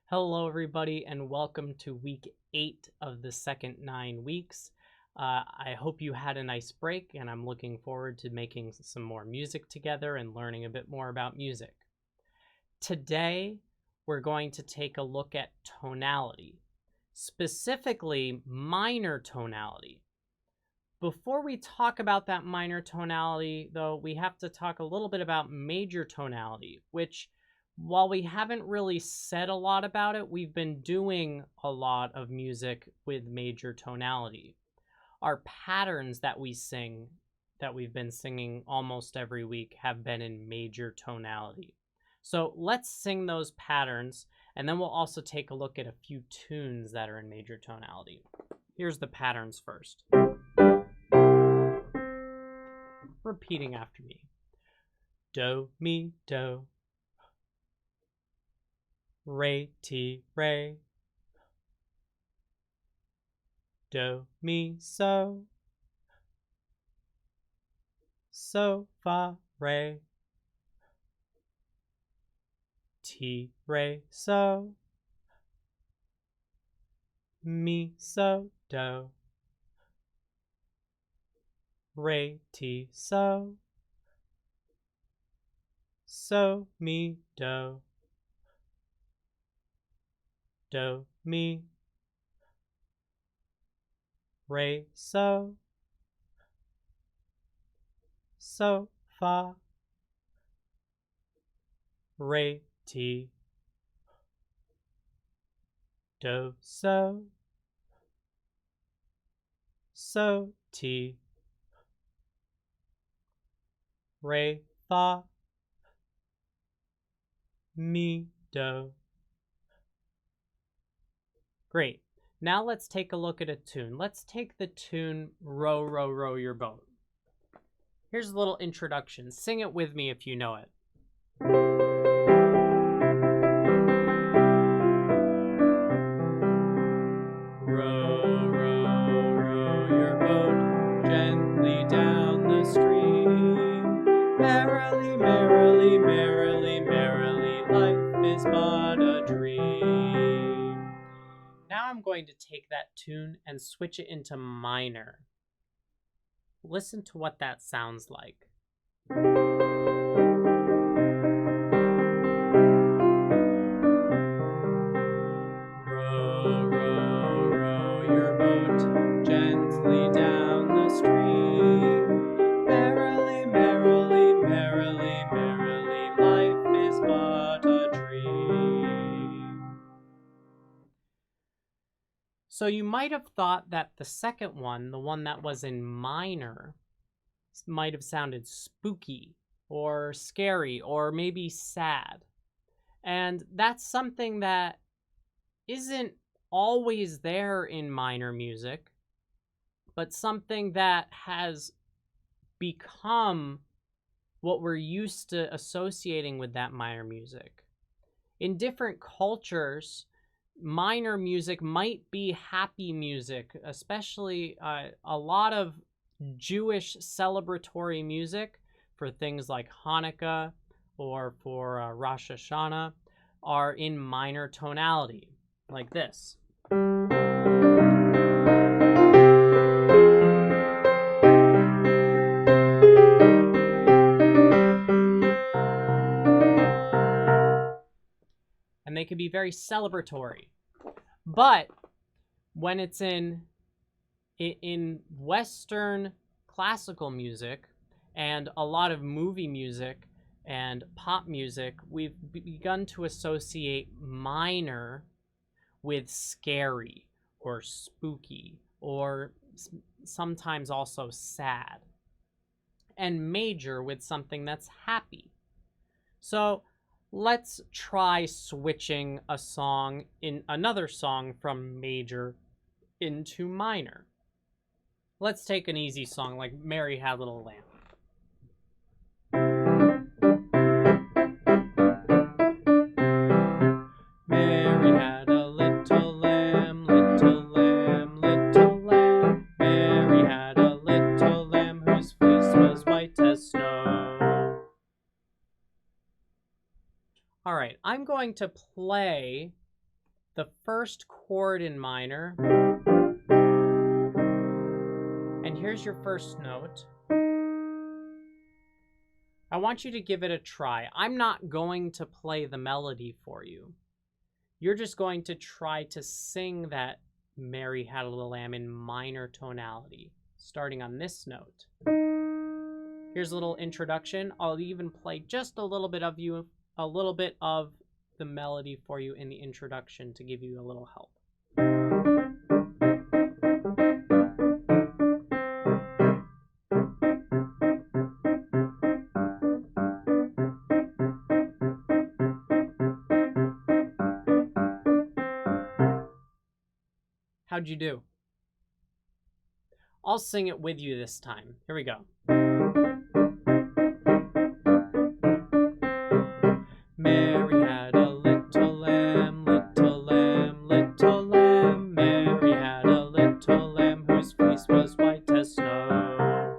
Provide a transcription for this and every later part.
Hello, everybody, and welcome to week 8 of the second 9 weeks. I hope you had a nice break, and I'm looking forward to making some more music together and learning a bit more about music. Today, we're going to take a look at tonality, specifically minor tonality. Before we talk about that minor tonality, though, we have to talk a little bit about major tonality, which while we haven't really said a lot about it, we've been doing a lot of music with major tonality. Our patterns that we sing, that we've been singing almost every week, have been in major tonality. So let's sing those patterns, and then we'll also take a look at a few tunes that are in major tonality. Here's the patterns first. Repeating after me. Do, mi, do. Re, ti, re. Do, mi, so. So, fa, re. Ti, re, so. Mi, so, do. Re, ti, so. So, mi, do. Do, mi. Re, so. So, fa. Re, ti. Do, so. So, ti. Re, fa. Mi, do. Great. Now let's take a look at a tune. Let's take the tune Row, Row, Row Your Boat. Here's a little introduction. Sing it with me if you know it. Row, row, row your boat gently down the stream. Merrily, merrily, merrily, merrily, life is but a dream. Now I'm going to take that tune and switch it into minor. Listen to what that sounds like. Row, row, row your boat gently down the stream. Merrily, merrily, merrily, merrily, life is but a dream. So you might have thought that the second one, the one that was in minor, might have sounded spooky or scary or maybe sad. And that's something that isn't always there in minor music, but something that has become what we're used to associating with that minor music. In different cultures, minor music might be happy music, especially a lot of Jewish celebratory music for things like Hanukkah or for Rosh Hashanah are in minor tonality, like this. And they can be very celebratory. But when it's in Western classical music and a lot of movie music and pop music, we've begun to associate minor with scary or spooky or sometimes also sad, and major with something that's happy. So let's try switching a song in another song from major into minor. Let's take an easy song like Mary Had a Little Lamb. Mary had a little lamb, little lamb, little lamb. Mary had a little lamb whose fleece was white as snow. All right, I'm going to play the first chord in minor, and here's your first note. I want you to give it a try. I'm not going to play the melody for you. You're just going to try to sing that Mary Had a Little Lamb in minor tonality, starting on this note. Here's a little introduction. I'll even play just a little bit of the melody for you in the introduction to give you a little help. How'd you do? I'll sing it with you this time. Here we go. Mary had a little lamb, little lamb, little lamb. Mary had a little lamb whose fleece was white as snow.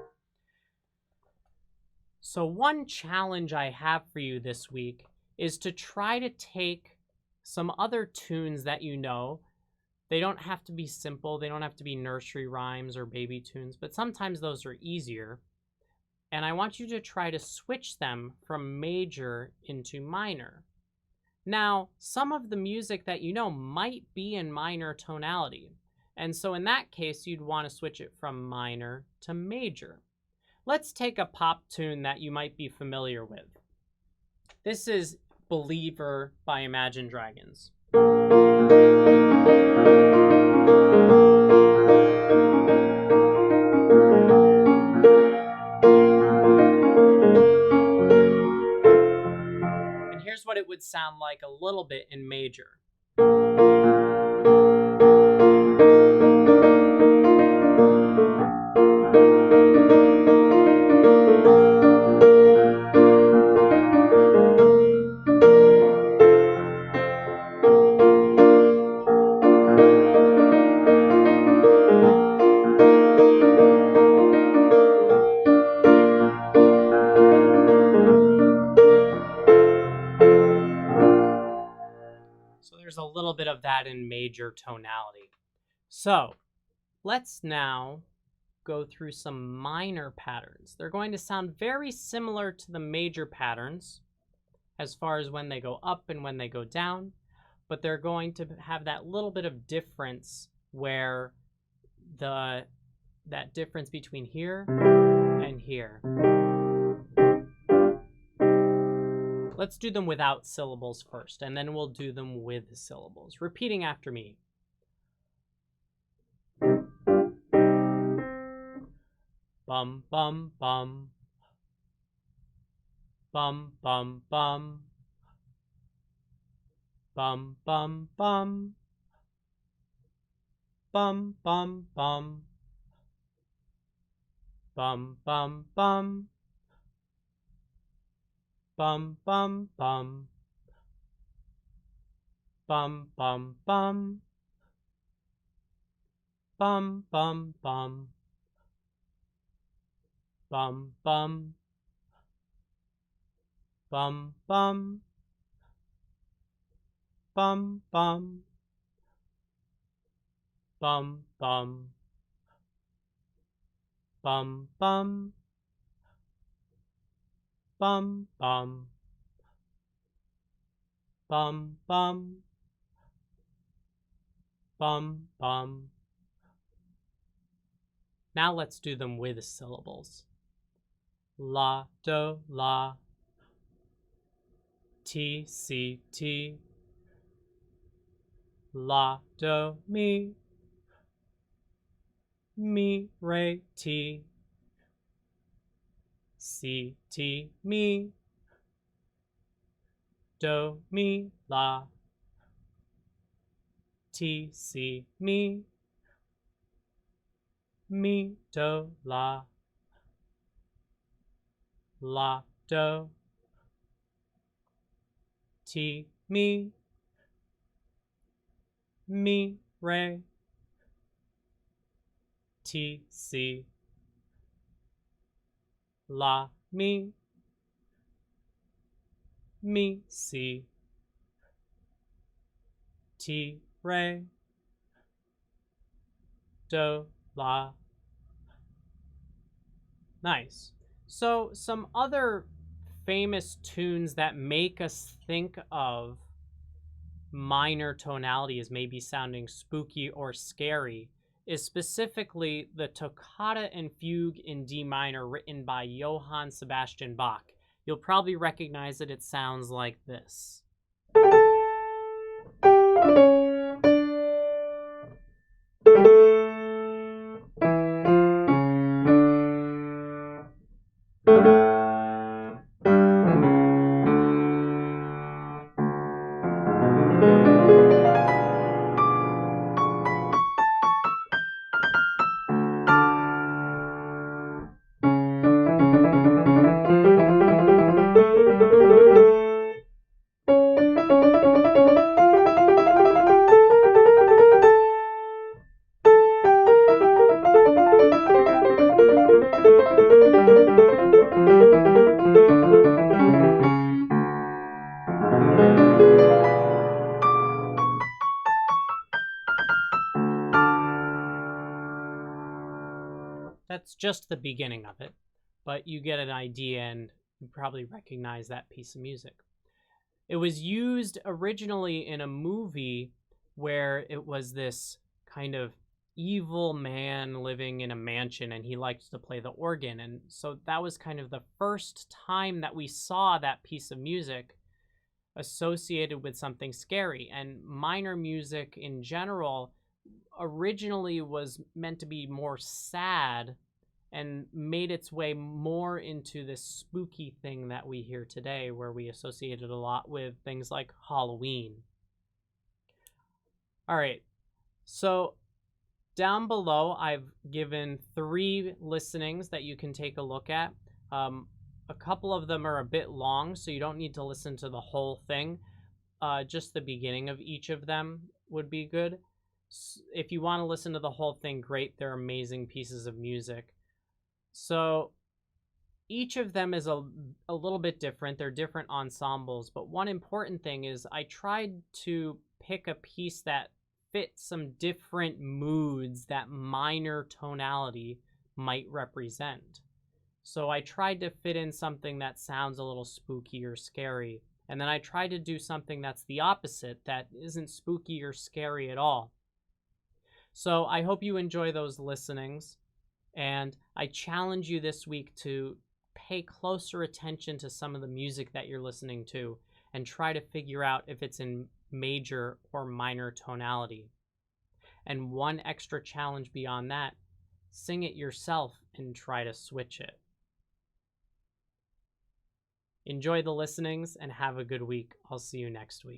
So one challenge I have for you this week is to try to take some other tunes that you know. They don't have to be simple. They don't have to be nursery rhymes or baby tunes, but sometimes those are easier. And I want you to try to switch them from major into minor. Now, some of the music that you know might be in minor tonality. And so in that case, you'd want to switch it from minor to major. Let's take a pop tune that you might be familiar with. This is Believer by Imagine Dragons. And here's what it would sound like a little bit in major. There's a little bit of that in major tonality. So let's now go through some minor patterns. They're going to sound very similar to the major patterns as far as when they go up and when they go down, but they're going to have that little bit of difference where that difference between here and here. Let's do them without syllables first, and then we'll do them with syllables. Repeating after me. Bum, bum, bum. Bum, bum, bum. Bum, bum, bum. Bum, bum, bum. Bum, bum, bum. Bum, bum, bum. Bum, bum, bum. Bum, bum, bum. Bum, bum. Bum, bum. Bum, bum. Bum, bum. Bum, bum. Bum, bum. Bum, bum. Bum, bum. Now let's do them with syllables. La, do, la. Ti, si, ti. La, do, mi. Mi, re, ti. Si, ti, mi. Do, mi, la. Ti, si, mi. Mi, do, la. La, do. Ti, mi. Mi, re. Ti, si. La, mi. Mi, si. Ti, re, do, la. Nice. So, some other famous tunes that make us think of minor tonality as maybe sounding spooky or scary is specifically the Toccata and Fugue in D minor written by Johann Sebastian Bach. You'll probably recognize it. It sounds like this. That's just the beginning of it, but you get an idea and you probably recognize that piece of music. It was used originally in a movie where it was this kind of evil man living in a mansion and he liked to play the organ. And so that was kind of the first time that we saw that piece of music associated with something scary. And minor music in general originally was meant to be more sad and made its way more into this spooky thing that we hear today, where we associate it a lot with things like Halloween. All right, so down below, I've given 3 listenings that you can take a look at. A couple of them are a bit long, so you don't need to listen to the whole thing. Just the beginning of each of them would be good. If you want to listen to the whole thing, great. They're amazing pieces of music. So each of them is a little bit different. They're different ensembles, but one important thing is I tried to pick a piece that fits some different moods that minor tonality might represent. So I tried to fit in something that sounds a little spooky or scary, and then I tried to do something that's the opposite, that isn't spooky or scary at all. So I hope you enjoy those listenings. And I challenge you this week to pay closer attention to some of the music that you're listening to and try to figure out if it's in major or minor tonality. And one extra challenge beyond that, sing it yourself and try to switch it. Enjoy the listenings and have a good week. I'll see you next week.